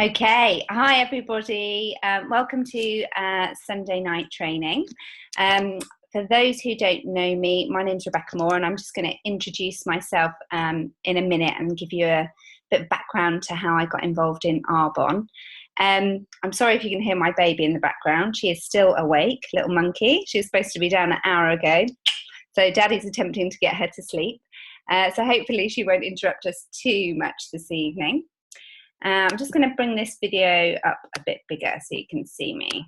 Okay, hi everybody. Welcome to Sunday night training. For those who don't know me, my name's Rebecca Moore, and I'm just going to introduce myself in a minute and give you a bit of background to how I got involved in Arbonne. I'm sorry if you can hear my baby in the background. She is still awake, little monkey. She was supposed to be down an hour ago, so Daddy's attempting to get her to sleep. So hopefully she won't interrupt us too much this evening. I'm just going to bring this video up a bit bigger so you can see me.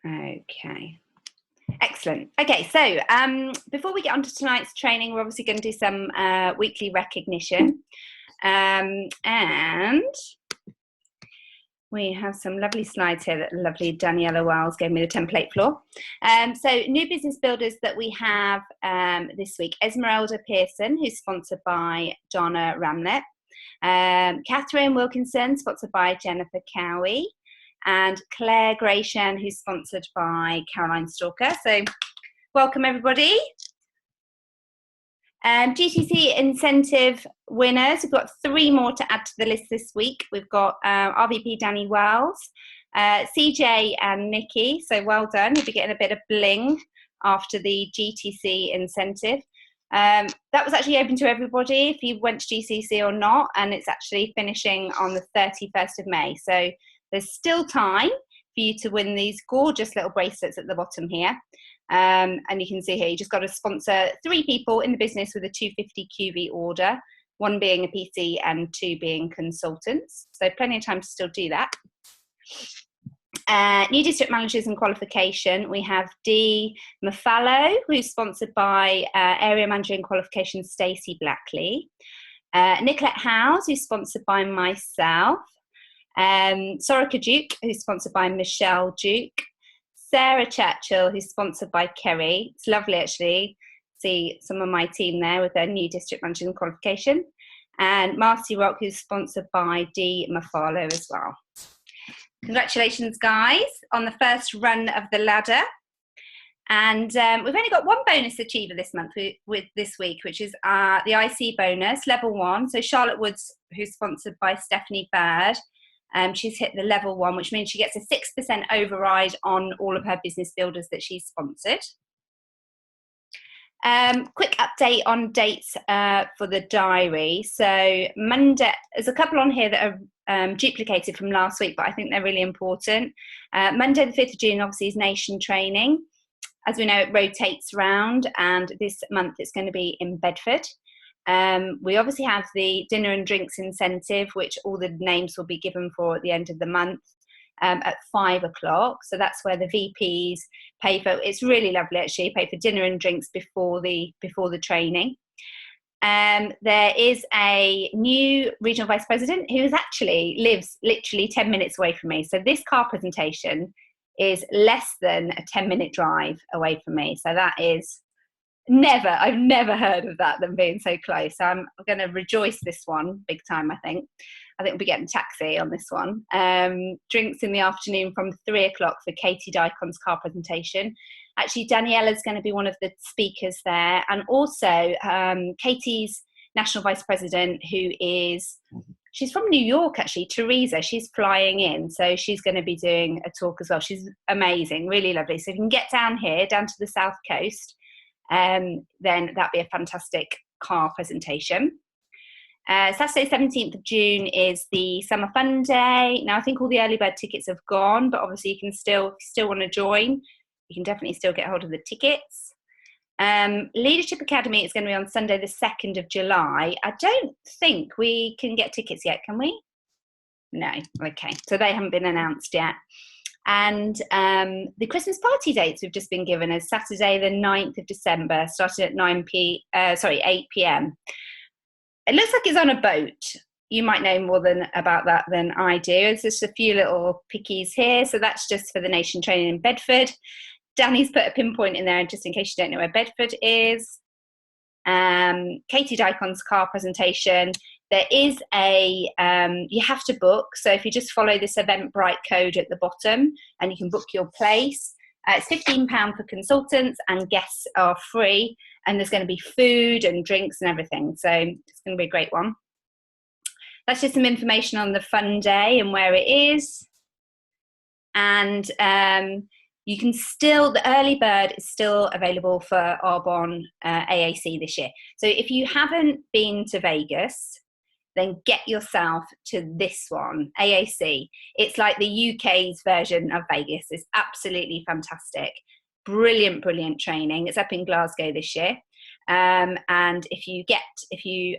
Okay, excellent. Okay, so before we get on to tonight's training, we're obviously going to do some weekly recognition. And we have some lovely slides here that lovely Daniela Wells gave me the template for. So new business builders that we have this week: Esmeralda Pearson, who's sponsored by Donna Ramlet. Catherine Wilkinson, sponsored by Jennifer Cowie. And Claire Gratian, who's sponsored by Caroline Stalker. So welcome everybody. GTC incentive winners, we've got 3 more to add to the list this week. We've got RVP Danny Wells, CJ and Nikki, so well done. You'll be getting a bit of bling after the GTC incentive. That was actually open to everybody if you went to GCC or not, and it's actually finishing on the 31st of May. So there's still time for you to win these gorgeous little bracelets at the bottom here. And you can see here, you just got to sponsor 3 people in the business with a 250 QV order, 1 being a PC and 2 being consultants. So plenty of time to still do that. New district managers and qualification, we have Dee Mafallo, who's sponsored by area manager in qualification Stacey Blackley. Nicolette Howes, who's sponsored by myself. Soraka Duke, who's sponsored by Michelle Duke. Sarah Churchill, who's sponsored by Kerry. It's lovely, actually, see some of my team there with their new district manager and qualification. And Marcy Rock, who's sponsored by Dee Mafallo as well. Congratulations, guys, on the first run of the ladder. And we've only got 1 bonus achiever this month with this week, which is the IC bonus, level 1. So Charlotte Woods, who's sponsored by Stephanie Bird. She's hit the level 1, which means she gets a 6% override on all of her business builders that she's sponsored. Quick update on dates for the diary. So Monday, there's a couple on here that are duplicated from last week, but I think they're really important. Monday the 5th of June obviously is nation training. As we know, it rotates round, and this month it's going to be in Bedford. We obviously have the dinner and drinks incentive, which all the names will be given for at the end of the month at 5 o'clock. So that's where the VPs pay for. It's really lovely, actually. Pay for dinner and drinks before the training. There is a new regional vice president who lives literally 10 minutes away from me. So this car presentation is less than a 10-minute drive away from me. So that is I've never heard of that, them being so close. So I'm going to rejoice this one big time, I think. We'll be getting a taxi on this one. Drinks in the afternoon from 3 o'clock for Katie Dycon's car presentation. Actually, Daniela's going to be one of the speakers there. And also Katie's national vice president, she's from New York, actually, Teresa. She's flying in. So she's going to be doing a talk as well. She's amazing, really lovely. So if you can get down here, down to the South Coast, then that'd be a fantastic car presentation. Saturday 17th of June is the Summer Fun Day. Now I think all the early bird tickets have gone, but obviously you can still want to join, you can definitely still get hold of the tickets. Leadership Academy is going to be on Sunday the 2nd of July. I don't think we can get tickets yet, can we? No. Okay, so they haven't been announced yet. And the Christmas party dates we've just been given as Saturday the 9th of December, starting at 8 p.m. It looks like it's on a boat. You might know more about that than I do. It's just a few little pickies here. So that's just for the nation training in Bedford. Danny's put a pinpoint in there just in case you don't know where Bedford is. Katie Dycon's car presentation. There is you have to book. So if you just follow this Eventbrite code at the bottom and you can book your place. It's £15 for consultants and guests are free. and there's going to be food and drinks and everything. So it's going to be a great one. That's just some information on the fun day and where it is. And you can still, the early bird is still available for Arbonne AAC this year. So if you haven't been to Vegas, then get yourself to this one, AAC. It's like the UK's version of Vegas. It's absolutely fantastic. Brilliant, brilliant training. It's up in Glasgow this year. And if you,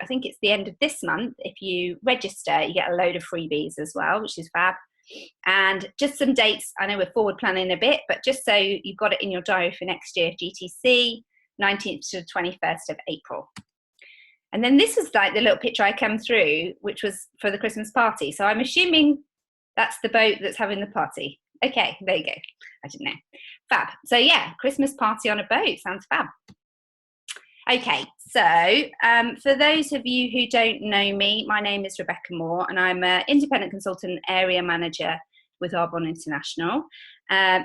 I think it's the end of this month, if you register, you get a load of freebies as well, which is fab. And just some dates, I know we're forward planning a bit, but just so you've got it in your diary for next year, GTC, 19th to 21st of April. And then this was like the little picture I came through, which was for the Christmas party. So I'm assuming that's the boat that's having the party. Okay, there you go. I didn't know. Fab. So yeah, Christmas party on a boat. Sounds fab. Okay, so for those of you who don't know me, my name is Rebecca Moore and I'm an independent consultant area manager with Arbonne International.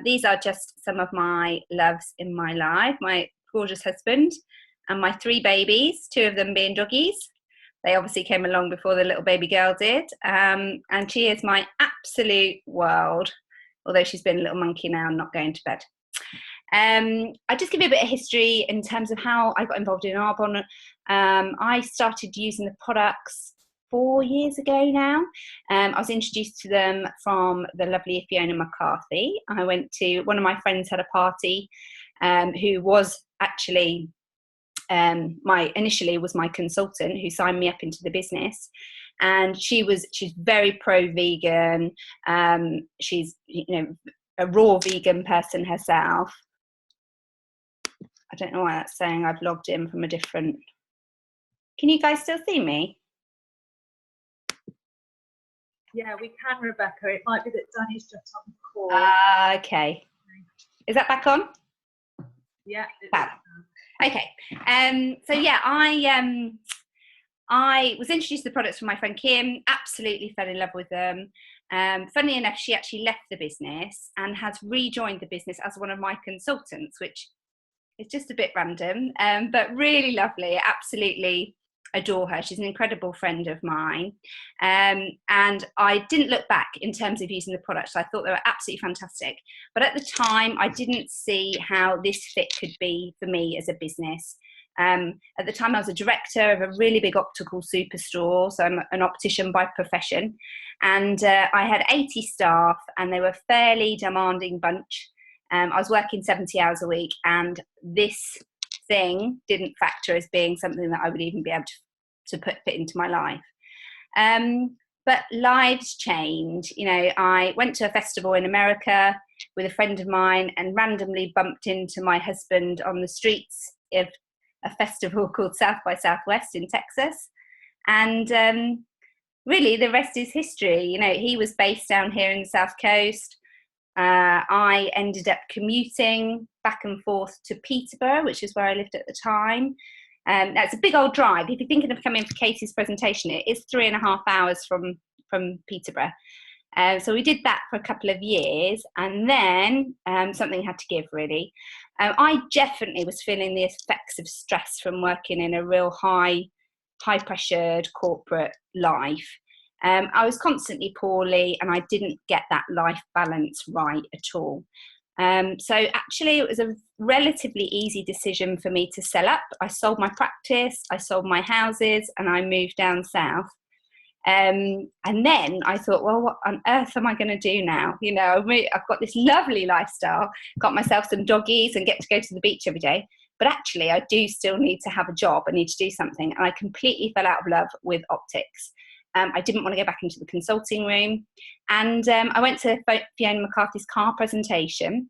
These are just some of my loves in my life, my gorgeous husband and my 3 babies, 2 of them being doggies. They obviously came along before the little baby girl did. And she is my absolute world, although she's been a little monkey now and not going to bed. I'll just give you a bit of history in terms of how I got involved in Arbonne. I started using the products 4 years ago now. I was introduced to them from the lovely Fiona McCarthy. I went to, one of my friends had a party who was actually initially was my consultant who signed me up into the business. And she's very pro-vegan. She's, a raw vegan person herself. I don't know why that's saying I've logged in from a different... Can you guys still see me? Yeah, we can, Rebecca. It might be that Danny's just on the call. Okay. Is that back on? Yeah. Okay. So yeah, I was introduced to the products from my friend Kim, absolutely fell in love with them. Funnily enough, she actually left the business and has rejoined the business as one of my consultants, which is just a bit random, but really lovely. Absolutely adore her. She's an incredible friend of mine. And I didn't look back in terms of using the products. I thought they were absolutely fantastic. But at the time, I didn't see how this fit could be for me as a business. At the time, I was a director of a really big optical superstore, so I'm an optician by profession, and I had 80 staff, and they were a fairly demanding bunch. I was working 70 hours a week, and this thing didn't factor as being something that I would even be able to fit into my life. But lives change. I went to a festival in America with a friend of mine and randomly bumped into my husband on the streets of a festival called South by Southwest in Texas. And really the rest is history. He was based down here in the South Coast. I ended up commuting back and forth to Peterborough, which is where I lived at the time. That's a big old drive. If you're thinking of coming for Katie's presentation, it is 3.5 hours from Peterborough. So we did that for a couple of years, and then something had to give, really. I definitely was feeling the effects of stress from working in a real high-pressured corporate life. I was constantly poorly, and I didn't get that life balance right at all. So actually, it was a relatively easy decision for me to sell up. I sold my practice, I sold my houses, and I moved down south. And then I thought, well, what on earth am I going to do now? I've got this lovely lifestyle, got myself some doggies and get to go to the beach every day. But actually, I do still need to have a job. I need to do something. And I completely fell out of love with optics. I didn't want to go back into the consulting room. And I went to Fiona McCarthy's car presentation.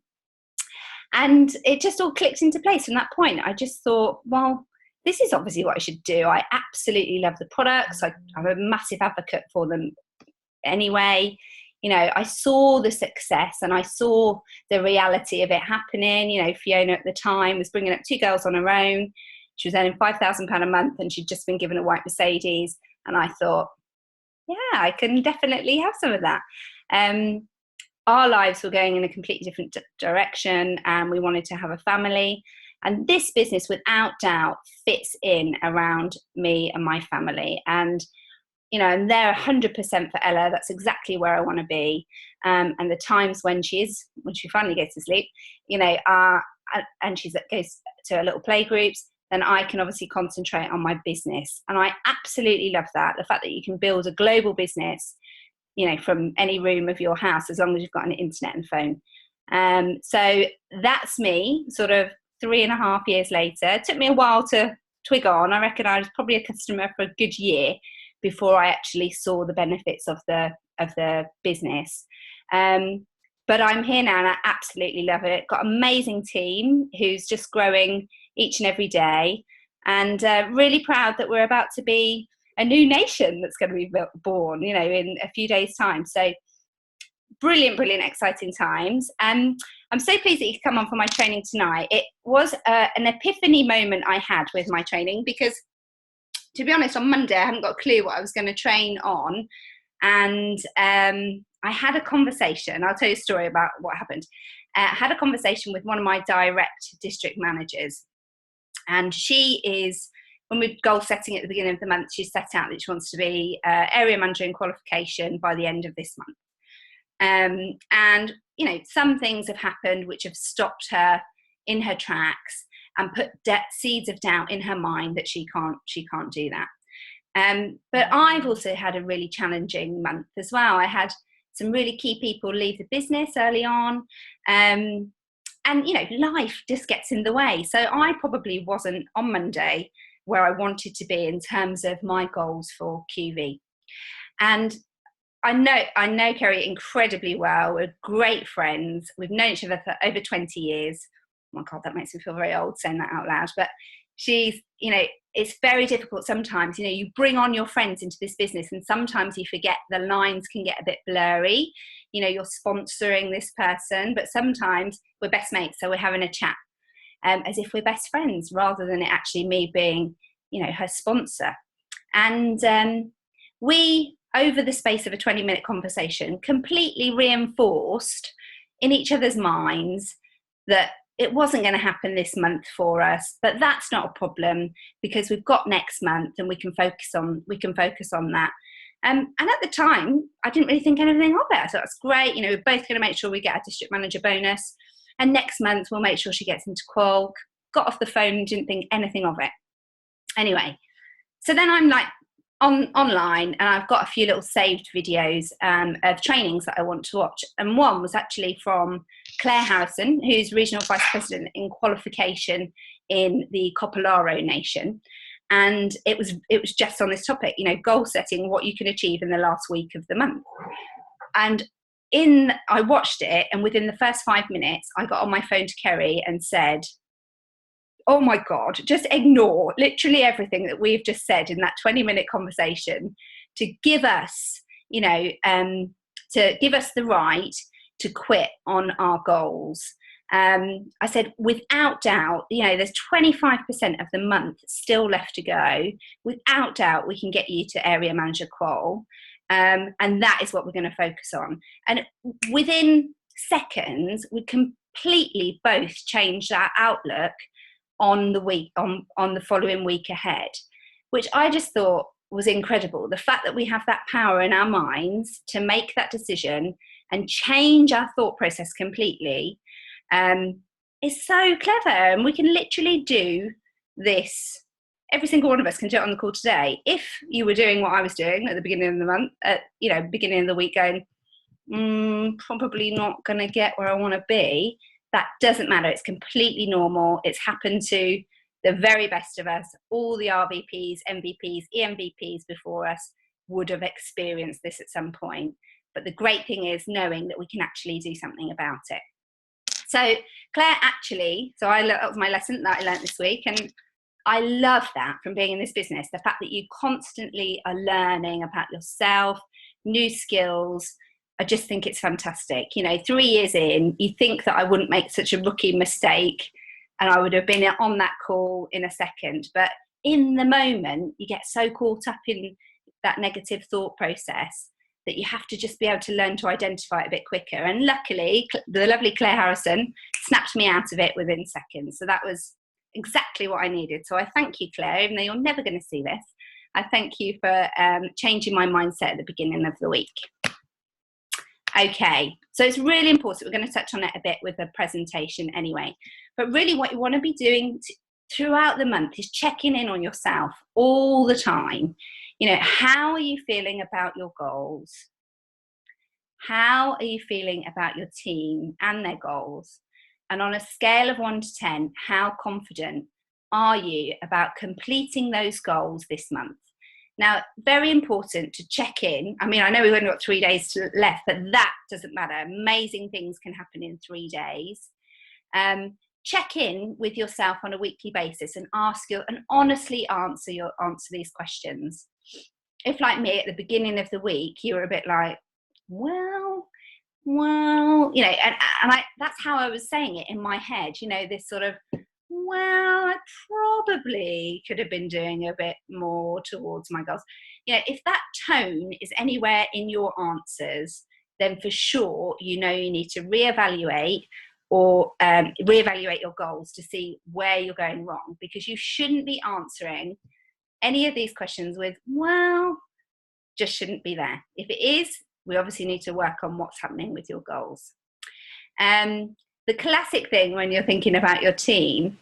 And it just all clicked into place from that point. I just thought, well, this is obviously what I should do. I absolutely love the products. I'm a massive advocate for them anyway. I saw the success and I saw the reality of it happening. Fiona at the time was bringing up 2 girls on her own. She was earning £5,000 a month and she'd just been given a white Mercedes. And I thought, yeah, I can definitely have some of that. Our lives were going in a completely different direction and we wanted to have a family. And this business, without doubt, fits in around me and my family. And, you know, I'm there 100% for Ella. That's exactly where I want to be. And the times when she finally goes to sleep, you know, and she goes to her little play groups, then I can obviously concentrate on my business. And I absolutely love that. The fact that you can build a global business, you know, from any room of your house, as long as you've got an internet and phone. So that's me, sort of 3.5 years later. It took me a while to twig on. I reckon I was probably a customer for a good year before I actually saw the benefits of the business. But I'm here now and I absolutely love it. Got an amazing team who's just growing each and every day, and really proud that we're about to be a new nation that's going to be born, you know, in a few days' time. So brilliant, exciting times. I'm so pleased that you could come on for my training tonight. It was an epiphany moment I had with my training, because to be honest, on Monday I hadn't got a clue what I was going to train on. And I had a conversation. I'll tell you a story about what happened. I had a conversation with one of my direct district managers. And she is, when we're goal setting at the beginning of the month, she set out that she wants to be area manager in qualification by the end of this month. And, you know, some things have happened which have stopped her in her tracks and put seeds of doubt in her mind that she can't do that. But I've also had a really challenging month as well. I had some really key people leave the business early on. And, you know, life just gets in the way. So I probably wasn't on Monday where I wanted to be in terms of my goals for QV. And I know Kerry incredibly well. We're great friends. We've known each other for over 20 years. Oh my God, that makes me feel very old saying that out loud. But she's, you know, it's very difficult sometimes. You know, you bring on your friends into this business and sometimes you forget the lines can get a bit blurry. You know, you're sponsoring this person, but sometimes we're best mates. So we're having a chat as if we're best friends rather than it actually me being, you know, her sponsor. And we, over the space of a 20-minute conversation, completely reinforced in each other's minds that it wasn't going to happen this month for us, but that's not a problem because we've got next month and we can focus on that. And at the time, I didn't really think anything of it. I thought that's great. You know, we're both going to make sure we get a district manager bonus, and next month we'll make sure she gets into qual. Got off the phone and didn't think anything of it. Anyway, so then I'm like online, and I've got a few little saved videos of trainings that I want to watch. And one was actually from Claire Harrison, who's Regional Vice President in Qualification in the Copolaro Nation. And it was just on this topic, you know, goal setting, what you can achieve in the last week of the month. And I watched it, and within the first 5 minutes, I got on my phone to Kerry and said, oh my God, just ignore literally everything that we've just said in that 20-minute conversation to give us, you know, to give us the right to quit on our goals. I said, without doubt, you know, there's 25% of the month still left to go. Without doubt, we can get you to area manager qual. And that is what we're going to focus on. And within seconds, we completely both changed our outlook on the week, on the following week ahead, which I just thought was incredible. The fact that we have that power in our minds to make that decision and change our thought process completely is so clever. And we can literally do this. Every single one of us can do it on the call today. If you were doing what I was doing at the beginning of the month, beginning of the week, going, probably not going to get where I want to be, that doesn't matter. It's completely normal. It's happened to the very best of us. All the RVPs, MVPs, EMVPs before us would have experienced this at some point. But the great thing is knowing that we can actually do something about it. So Claire that was my lesson that I learned this week. And I love that from being in this business, the fact that you constantly are learning about yourself, new skills. I just think it's fantastic. You know, 3 years in, you think that I wouldn't make such a rookie mistake and I would have been on that call in a second. But in the moment, you get so caught up in that negative thought process that you have to just be able to learn to identify it a bit quicker. And luckily, the lovely Claire Harrison snapped me out of it within seconds. So that was exactly what I needed. So I thank you, Claire, even though you're never going to see this. I thank you for changing my mindset at the beginning of the week. Okay, so it's really important. We're going to touch on it a bit with the presentation anyway. But really what you want to be doing throughout the month is checking in on yourself all the time. You know, how are you feeling about your goals? How are you feeling about your team and their goals? And on a scale of 1 to 10, how confident are you about completing those goals this month? Now, very important to check in. I mean, I know we've only got 3 days left, but that doesn't matter. Amazing things can happen in 3 days. Check in with yourself on a weekly basis and honestly answer these questions. If, like me, at the beginning of the week, you were a bit like, well, you know, and that's how I was saying it in my head, you know, this sort of, well, I probably could have been doing a bit more towards my goals. You know, if that tone is anywhere in your answers, then for sure, you know, you need to reevaluate your goals to see where you're going wrong, because you shouldn't be answering any of these questions with, well, just shouldn't be there. If it is, we obviously need to work on what's happening with your goals. The classic thing when you're thinking about your team,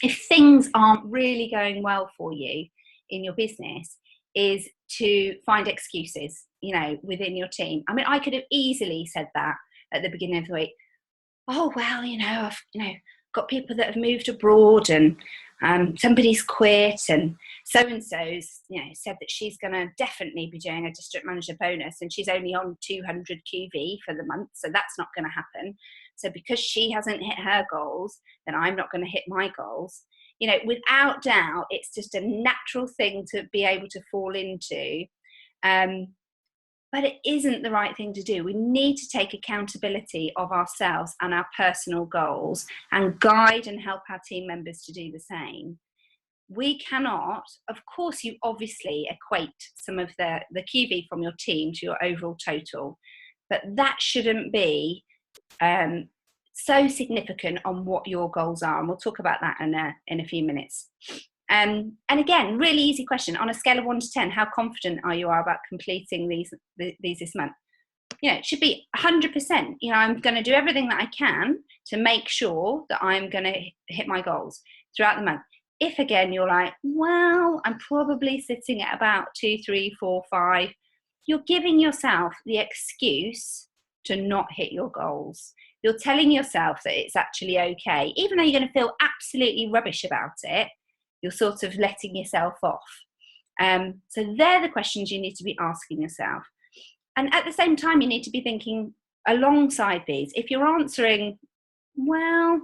if things aren't really going well for you in your business, is to find excuses, you know, within your team. I mean, I could have easily said that at the beginning of the week. Oh, well, you know, I've got people that have moved abroad, and somebody's quit, and so-and-so's, you know, said that she's going to definitely be doing a district manager bonus, and she's only on 200 QV for the month, so that's not going to happen. So because she hasn't hit her goals, then I'm not going to hit my goals. You know, without doubt, it's just a natural thing to be able to fall into. But it isn't the right thing to do. We need to take accountability of ourselves and our personal goals and guide and help our team members to do the same. We cannot, of course, you obviously equate some of the QV from your team to your overall total, but that shouldn't be so significant on what your goals are. And we'll talk about that in a few minutes. And again, really easy question. On a scale of 1 to 10, how confident are you about completing these this month? You know, it should be 100%. You know, I'm going to do everything that I can to make sure that I'm going to hit my goals throughout the month. If again, you're like, well, I'm probably sitting at about 2, 3, 4, 5, you're giving yourself the excuse to not hit your goals. You're telling yourself that it's actually okay. Even though you're going to feel absolutely rubbish about it, you're sort of letting yourself off. So they're the questions you need to be asking yourself. And at the same time, you need to be thinking alongside these. If you're answering, well,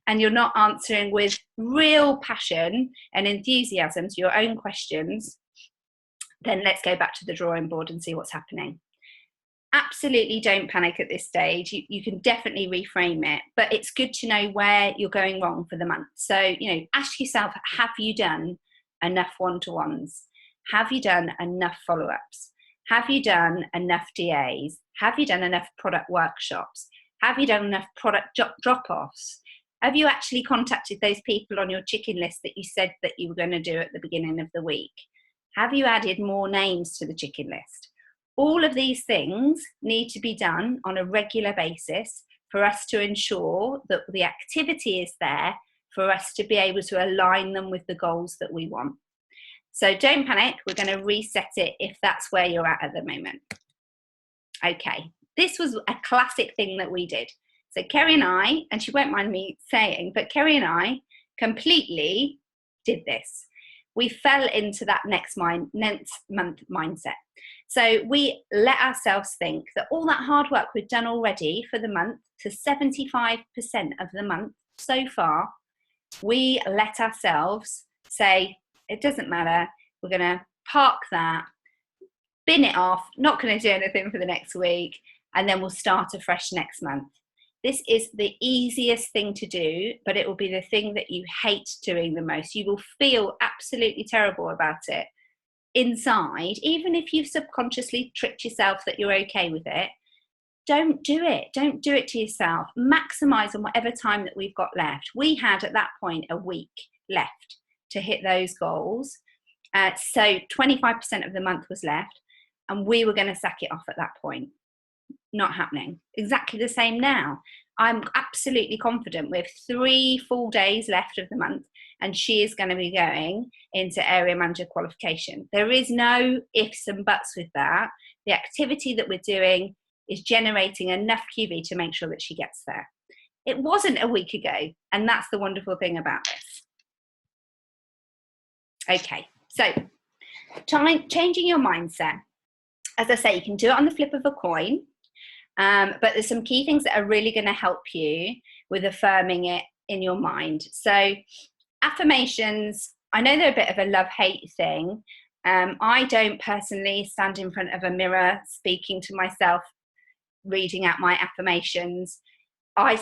and you're not answering with real passion and enthusiasm to your own questions, then let's go back to the drawing board and see what's happening. Absolutely don't panic at this stage. You can definitely reframe it, but it's good to know where you're going wrong for the month. So, you know, ask yourself, have you done enough one-to-ones? Have you done enough follow-ups? Have you done enough DAs? Have you done enough product workshops? Have you done enough product drop-offs? Have you actually contacted those people on your chicken list that you said that you were going to do at the beginning of the week? Have you added more names to the chicken list? All of these things need to be done on a regular basis for us to ensure that the activity is there for us to be able to align them with the goals that we want. So don't panic, we're going to reset it if that's where you're at the moment. Okay, this was a classic thing that we did. So Kerry and I, and she won't mind me saying, but Kerry and I completely did this. We fell into that next month mindset. So we let ourselves think that all that hard work we've done already for the month, to 75% of the month so far, we let ourselves say, it doesn't matter, we're going to park that, bin it off, not going to do anything for the next week, and then we'll start afresh next month. This is the easiest thing to do, but it will be the thing that you hate doing the most. You will feel absolutely terrible about it inside, even if you've subconsciously tricked yourself that you're okay with it. don't do it. Don't do it to yourself. Maximize on whatever time that we've got left. We had at that point a week left to hit those goals. So 25% of the month was left, and we were going to sack it off at that point. Not happening. Exactly the same now. I'm absolutely confident with 3 full days left of the month, and she is going to be going into area manager qualification. There is no ifs and buts with that. The activity that we're doing is generating enough QV to make sure that she gets there. It wasn't a week ago, and that's the wonderful thing about this. Okay, so changing your mindset. As I say, you can do it on the flip of a coin, but there's some key things that are really going to help you with affirming it in your mind. So affirmations, I know they're a bit of a love-hate thing. I don't personally stand in front of a mirror speaking to myself, reading out my affirmations. I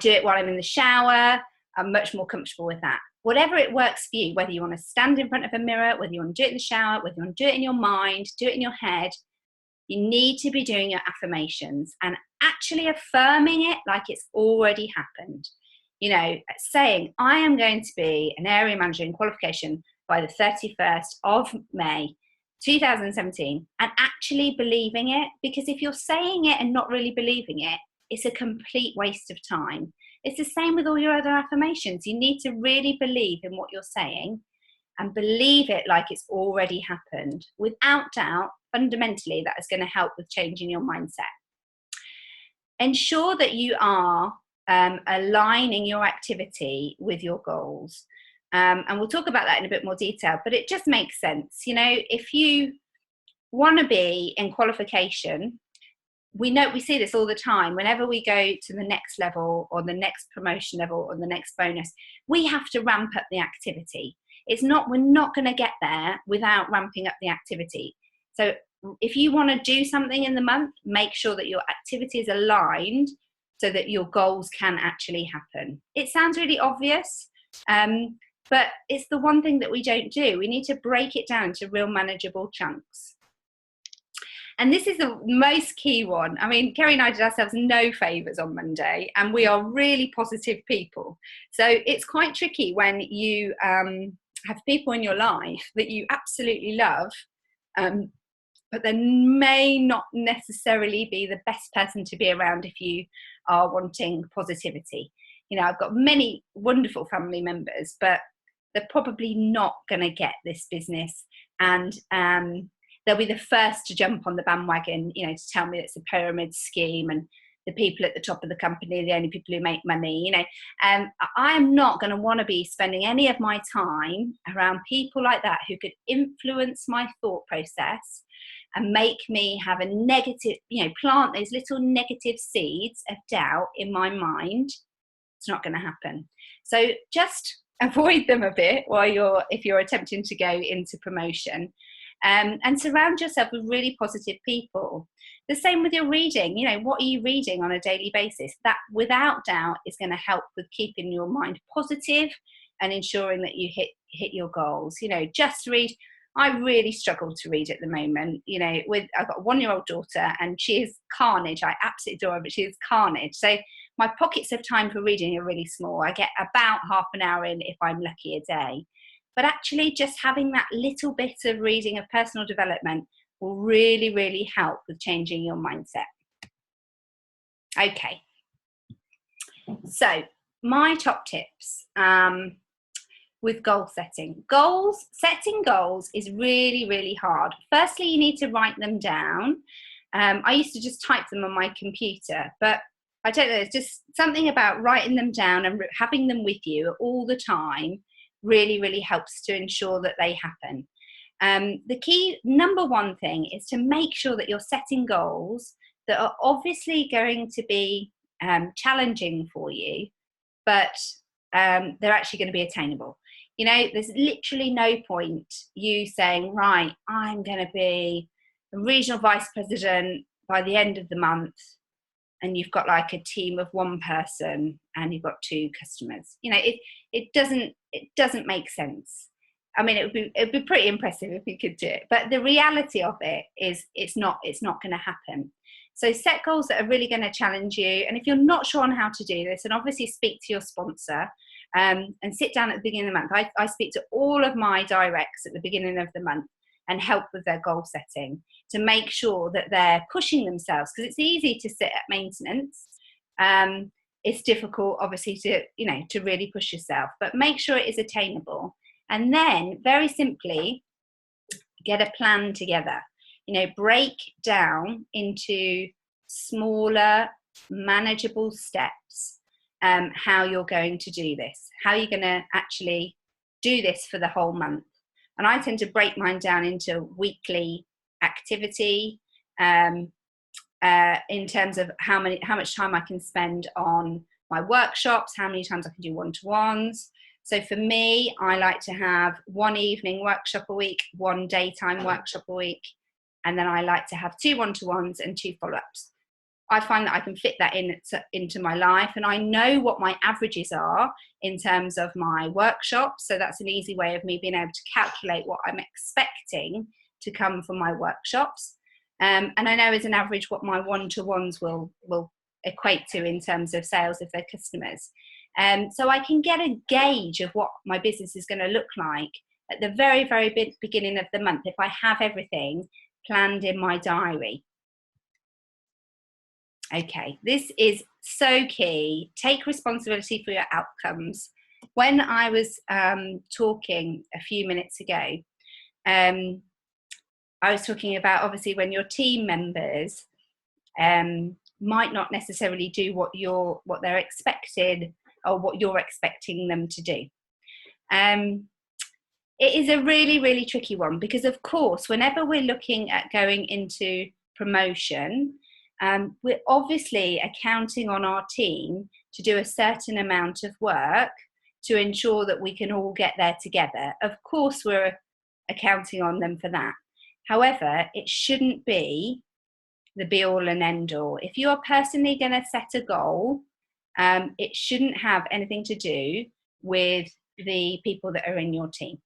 do it while I'm in the shower. I'm much more comfortable with that. Whatever it works for you, whether you want to stand in front of a mirror, whether you want to do it in the shower, whether you want to do it in your mind, do it in your head, you need to be doing your affirmations and actually affirming it like it's already happened. You know, saying, I am going to be an area manager in qualification by the 31st of May 2017, and actually believing it. Because if you're saying it and not really believing it, it's a complete waste of time. It's the same with all your other affirmations. You need to really believe in what you're saying and believe it like it's already happened. Without doubt, fundamentally, that is going to help with changing your mindset. Ensure that you are aligning your activity with your goals. And we'll talk about that in a bit more detail, but it just makes sense. You know, if you want to be in qualification, we see this all the time. Whenever we go to the next level or the next promotion level or the next bonus, we have to ramp up the activity. We're not going to get there without ramping up the activity. So if you want to do something in the month, make sure that your activity is aligned so that your goals can actually happen. It sounds really obvious, but it's the one thing that we don't do. We need to break it down to real manageable chunks. And this is the most key one. I mean, Kerry and I did ourselves no favours on Monday, and we are really positive people. So it's quite tricky when you have people in your life that you absolutely love, but they may not necessarily be the best person to be around if you are wanting positivity. You know, I've got many wonderful family members, but they're probably not going to get this business, and they'll be the first to jump on the bandwagon, you know, to tell me it's a pyramid scheme and the people at the top of the company are the only people who make money, you know. I am not going to want to be spending any of my time around people like that who could influence my thought process and make me have a negative, you know, plant those little negative seeds of doubt in my mind. It's not going to happen. So just avoid them a bit if you're attempting to go into promotion. And surround yourself with really positive people. The same with your reading. You know, what are you reading on a daily basis? That without doubt is going to help with keeping your mind positive and ensuring that you hit your goals. You know, just read. I really struggle to read at the moment. You know, I've got a 1-year-old daughter and she is carnage. I absolutely adore her, but she is carnage. So my pockets of time for reading are really small. I get about half an hour in if I'm lucky a day. But actually just having that little bit of reading of personal development will really, really help with changing your mindset. Okay. So my top tips with goal setting. Setting goals is really, really hard. Firstly, you need to write them down. I used to just type them on my computer, but I don't know, it's just something about writing them down and having them with you all the time really, really helps to ensure that they happen. The key number one thing is to make sure that you're setting goals that are obviously going to be challenging for you, but they're actually going to be attainable. You know, there's literally no point you saying, right, I'm going to be a regional vice president by the end of the month, and you've got like a team of 1 person and you've got 2 customers. You know, it doesn't make sense. I mean, it would be pretty impressive if you could do it, but the reality of it is it's not going to happen. So set goals that are really going to challenge you. And if you're not sure on how to do this, and obviously speak to your sponsor, and sit down at the beginning of the month. I speak to all of my directs at the beginning of the month and help with their goal setting to make sure that they're pushing themselves, because it's easy to sit at maintenance. It's difficult, obviously, to really push yourself, but make sure it is attainable. And then, very simply, get a plan together. Break down into smaller, manageable steps how you're going to do this, how you're going to actually do this for the whole month. And I tend to break mine down into weekly activity in terms of how much time I can spend on my workshops, how many times I can do one-to-ones. So for me, I like to have one evening workshop a week, one daytime workshop a week, and then I like to have 2 one-to-ones and 2 follow-ups. I find that I can fit that into my life, and I know what my averages are in terms of my workshops. So that's an easy way of me being able to calculate what I'm expecting to come from my workshops. And I know as an average what my one-to-ones will equate to in terms of sales if they're customers. So I can get a gauge of what my business is going to look like at the very, very beginning of the month if I have everything planned in my diary. Okay, this is so key. Take responsibility for your outcomes. When I was talking a few minutes ago, I was talking about obviously when your team members might not necessarily do what they're expected or what you're expecting them to do. It is a really, really tricky one because, of course, whenever we're looking at going into promotion, we're obviously accounting on our team to do a certain amount of work to ensure that we can all get there together. Of course, we're accounting on them for that. However, it shouldn't be the be all and end all. If you are personally going to set a goal, it shouldn't have anything to do with the people that are in your team.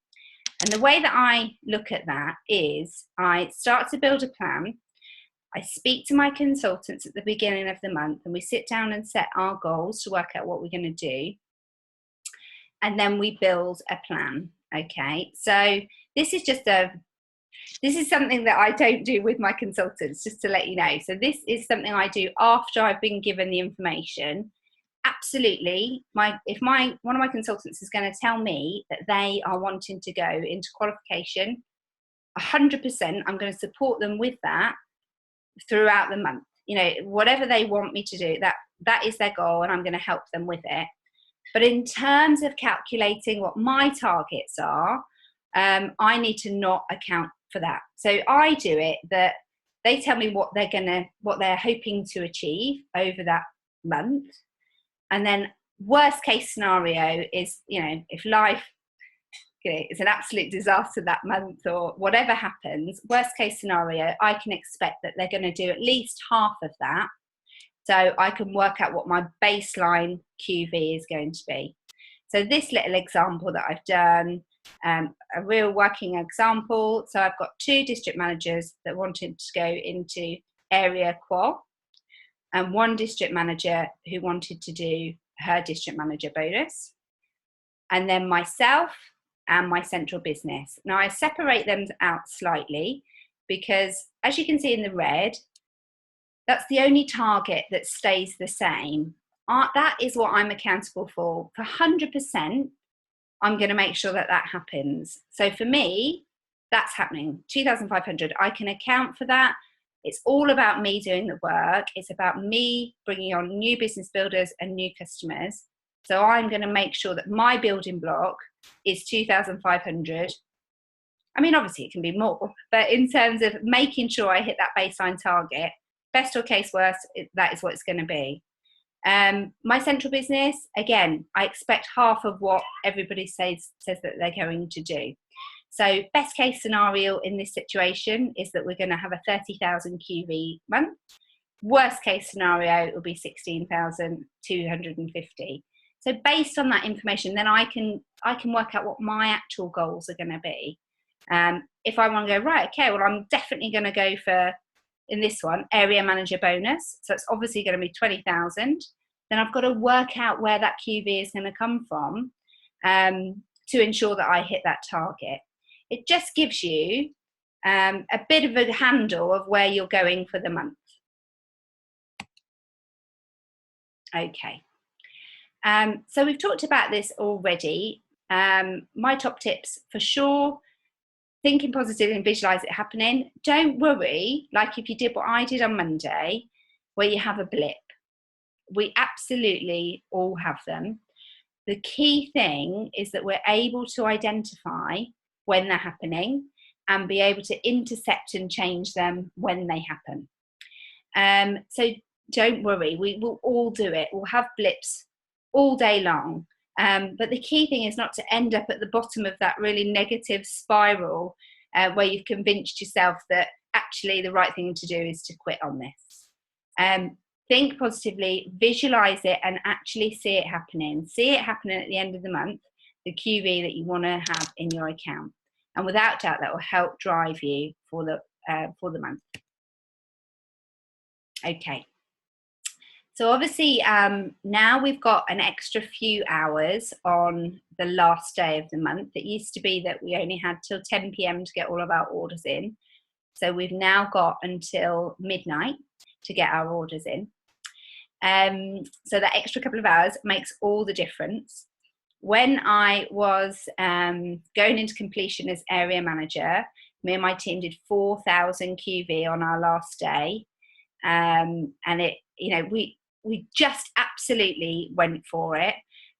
And the way that I look at that is I start to build a plan. I speak to my consultants at the beginning of the month and we sit down and set our goals to work out what we're going to do. And then we build a plan. Okay, so this is something that I don't do with my consultants, just to let you know. So this is something I do after I've been given the information. Absolutely, if one of my consultants is going to tell me that they are wanting to go into qualification, 100% I'm going to support them with that throughout the month. Whatever they want me to do, that is their goal, and I'm going to help them with it. But in terms of calculating what my targets are, I need to not account for that. So I do it that they tell me what they're hoping to achieve over that month. And then worst case scenario is, if life is an absolute disaster that month or whatever happens, worst case scenario, I can expect that they're going to do at least half of that. So I can work out what my baseline QV is going to be. So this little example that I've done, a real working example. So I've got 2 district managers that wanted to go into area qual, and 1 district manager who wanted to do her district manager bonus, and then myself and my central business. Now I separate them out slightly because, as you can see in the red, that's the only target that stays the same. That is what I'm accountable for. For 100%, I'm going to make sure that happens. So for me, that's happening. 2,500, I can account for that. It's all about me doing the work. It's about me bringing on new business builders and new customers. So I'm going to make sure that my building block is 2,500. I mean, obviously it can be more, but in terms of making sure I hit that baseline target, best or case worst, that is what it's going to be. My central business, again, I expect half of what everybody says that they're going to do. So best case scenario in this situation is that we're going to have a 30,000 QV month. Worst case scenario will be 16,250. So based on that information, then I can work out what my actual goals are going to be. If I want to go, right, okay, well, I'm definitely going to go for, in this one, area manager bonus. So it's obviously going to be 20,000. Then I've got to work out where that QV is going to come from to ensure that I hit that target. It just gives you a bit of a handle of where you're going for the month. Okay. So we've talked about this already. My top tips for sure: thinking positive and visualize it happening. Don't worry, like if you did what I did on Monday, where you have a blip. We absolutely all have them. The key thing is that we're able to identify when they're happening and be able to intercept and change them when they happen. So don't worry, we will all do it. We'll have blips all day long. But the key thing is not to end up at the bottom of that really negative spiral where you've convinced yourself that actually the right thing to do is to quit on this. Think positively, visualize it, and actually see it happening. See it happening at the end of the month, the QV that you want to have in your account. And without doubt, that will help drive you for the month. Okay. So obviously now we've got an extra few hours on the last day of the month. It used to be that we only had till 10 p.m. to get all of our orders in. So we've now got until midnight to get our orders in. So that extra couple of hours makes all the difference. When I was going into completion as area manager, me and my team did 4,000 QV on our last day. And it, you know, we just absolutely went for it,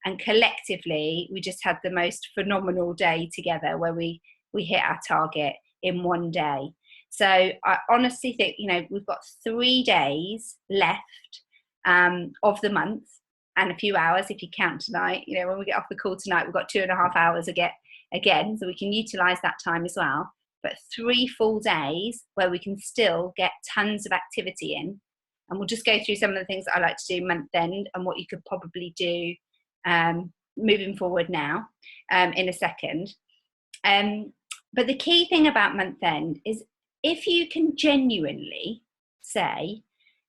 and collectively we just had the most phenomenal day together where we hit our target in one day. So I honestly think, you know, we've got 3 days left of the month, and a few hours if you count tonight. You know, when we get off the call tonight, we've got 2.5 hours again, so we can utilize that time as well. But 3 full days where we can still get tons of activity in. And we'll just go through some of the things that I like to do month end and what you could probably do moving forward now in a second. But the key thing about month end is if you can genuinely say,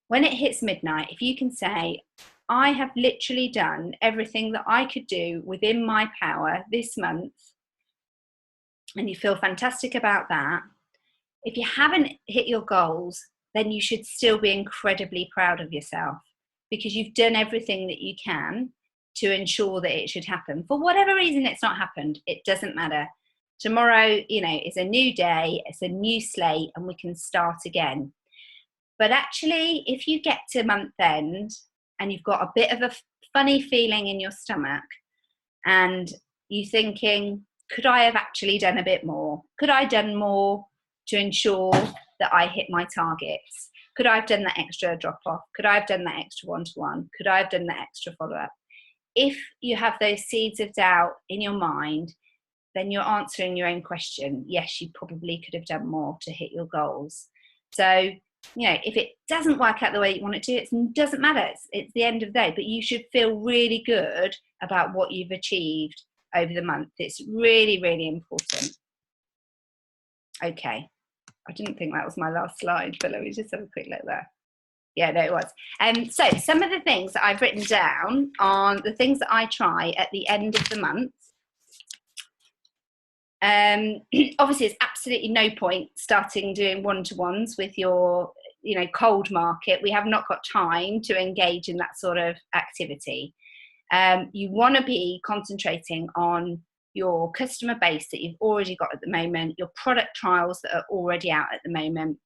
when it hits midnight, if you can say, I have literally done everything that I could do within my power this month, and you feel fantastic about that. If you haven't hit your goals, then you should still be incredibly proud of yourself, because you've done everything that you can to ensure that it should happen. For whatever reason it's not happened, it doesn't matter. Tomorrow, you know, is a new day, it's a new slate, and we can start again. But actually, if you get to month end and you've got a bit of a funny feeling in your stomach and you're thinking, could I have actually done a bit more? Could I have done more to ensure that I hit my targets? Could I have done that extra drop off? Could I have done that extra one-to-one? Could I have done that extra follow-up? If you have those seeds of doubt in your mind, then you're answering your own question. Yes, you probably could have done more to hit your goals. So, you know, if it doesn't work out the way you want it to, it doesn't matter. It's the end of the day, but you should feel really good about what you've achieved over the month. It's really, really important. Okay. I didn't think that was my last slide, but let me just have a quick look there. Yeah, no, it was. So some of the things that I've written down on the things that I try at the end of the month. Obviously, there's absolutely no point starting doing one-to-ones with your, you know, cold market. We have not got time to engage in that sort of activity. You want to be concentrating on your customer base that you've already got at the moment, your product trials that are already out at the moment.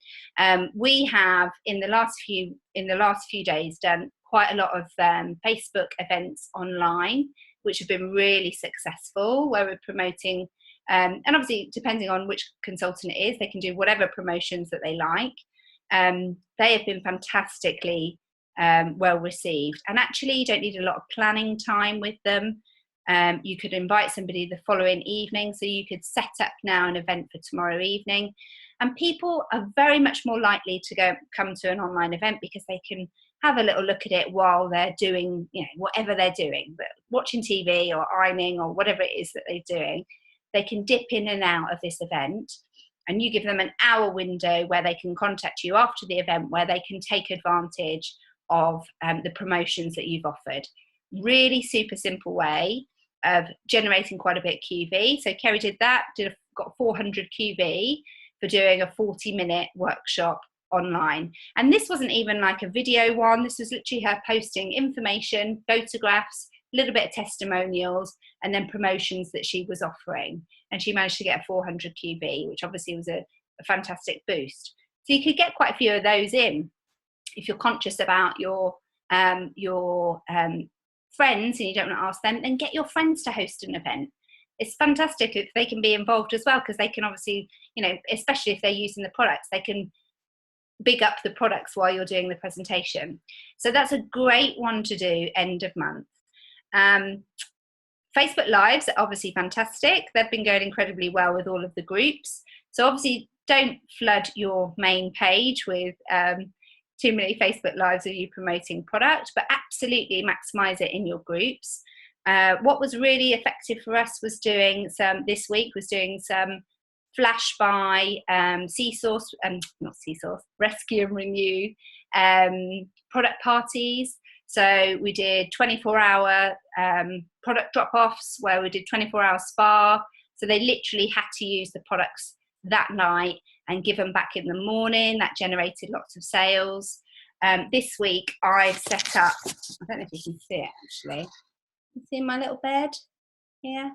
We have in the last few days done quite a lot of Facebook events online, which have been really successful, where we're promoting, and obviously depending on which consultant it is, they can do whatever promotions that they like. They have been fantastically well received, and actually you don't need a lot of planning time with them. You could invite somebody the following evening, so you could set up now an event for tomorrow evening, and people are very much more likely to come to an online event because they can have a little look at it while they're doing, you know, whatever they're doing, but watching TV or ironing or whatever it is that they're doing. They can dip in and out of this event, and you give them an hour window where they can contact you after the event, where they can take advantage of the promotions that you've offered. Really super simple way of generating quite a bit of QV. So Kerry did that, got 400 QV for doing a 40-minute workshop online. And this wasn't even like a video one. This was literally her posting information, photographs, a little bit of testimonials, and then promotions that she was offering. And she managed to get a 400 QV, which obviously was a fantastic boost. So you could get quite a few of those in if you're conscious about your friends and you don't want to ask them, then get your friends to host an event. It's fantastic if they can be involved as well, because they can obviously, especially if they're using the products, they can big up the products while you're doing the presentation. So that's a great one to do end of month. Facebook Lives are obviously fantastic. They've been going incredibly well with all of the groups. So obviously don't flood your main page with too many Facebook Lives of you promoting product, but absolutely maximize it in your groups. What was really effective for us was doing some flash buy Rescue and Renew product parties. So we did 24-hour product drop-offs where we did 24-hour spa. So they literally had to use the products that night and give them back in the morning. That generated lots of sales. This week I've set up, I don't know if you can see it actually. You see my little bed here?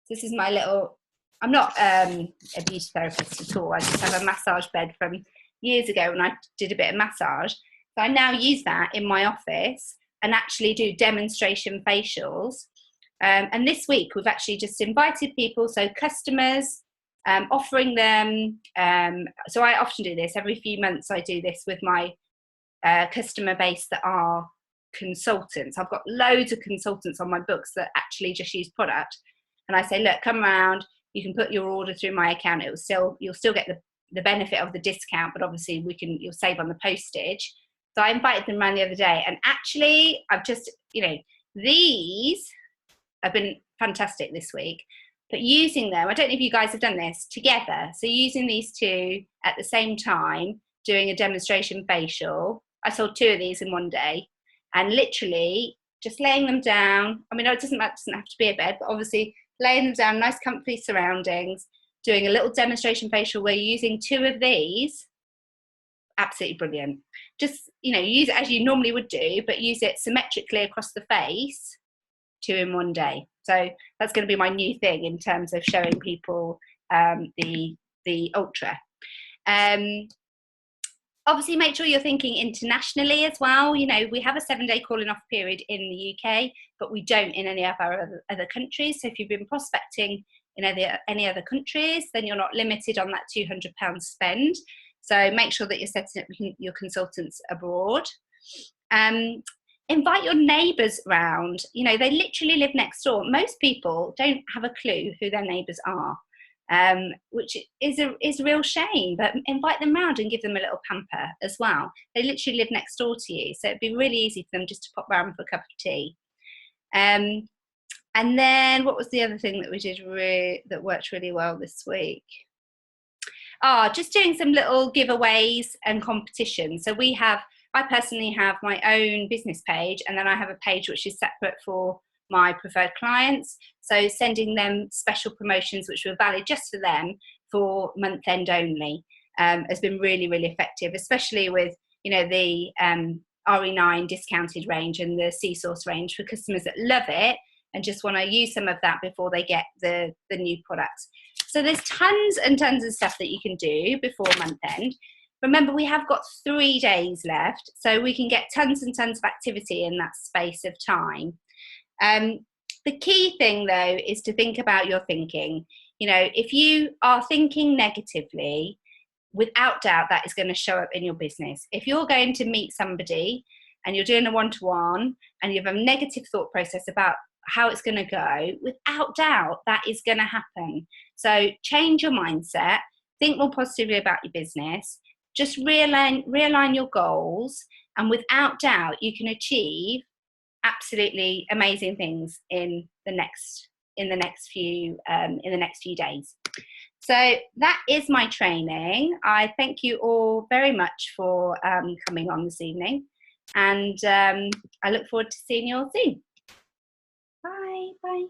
This is my little, I'm not a beauty therapist at all. I just have a massage bed from years ago when I did a bit of massage. So I now use that in my office and actually do demonstration facials. And this week we've actually just invited people, so customers, offering them, so I often do this every few months. I do this with my customer base that are consultants. I've got loads of consultants on my books that actually just use product, and I say, look, come around, you can put your order through my account, you'll still get the benefit of the discount, but obviously you'll save on the postage. So I invited them around the other day, and actually I've just, these have been fantastic this week. But using them, I don't know if you guys have done this together. So using these two at the same time, doing a demonstration facial. I sold 2 of these in one day, and literally just laying them down. I mean, it doesn't have to be a bed, but obviously laying them down, nice comfy surroundings, doing a little demonstration facial where you're using 2 of these. Absolutely brilliant. Just, use it as you normally would do, but use it symmetrically across the face, 2 in one day. So that's going to be my new thing in terms of showing people the Ultra. Obviously, make sure you're thinking internationally as well. We have a 7-day calling off period in the UK, but we don't in any of our other countries. So if you've been prospecting in any other countries, then you're not limited on that £200 spend. So make sure that you're setting up your consultants abroad. Invite your neighbours round. They literally live next door. Most people don't have a clue who their neighbours are, which is a real shame. But invite them round and give them a little pamper as well. They literally live next door to you, so it'd be really easy for them just to pop round for a cup of tea. And then what was the other thing that we did that worked really well this week? Just doing some little giveaways and competitions. So I personally have my own business page, and then I have a page which is separate for my preferred clients. So sending them special promotions which were valid just for them for month end only has been really, really effective, especially with, the RE9 discounted range and the C-Source range for customers that love it and just want to use some of that before they get the new products. So there's tons and tons of stuff that you can do before month end. Remember, we have got 3 days left, so we can get tons and tons of activity in that space of time. The key thing, though, is to think about your thinking. If you are thinking negatively, without doubt, that is going to show up in your business. If you're going to meet somebody and you're doing a one-to-one and you have a negative thought process about how it's going to go, without doubt, that is going to happen. So change your mindset, think more positively about your business, just realign your goals, and without doubt, you can achieve absolutely amazing things in the next few days. So that is my training. I thank you all very much for coming on this evening, and I look forward to seeing you all soon. Bye. Bye.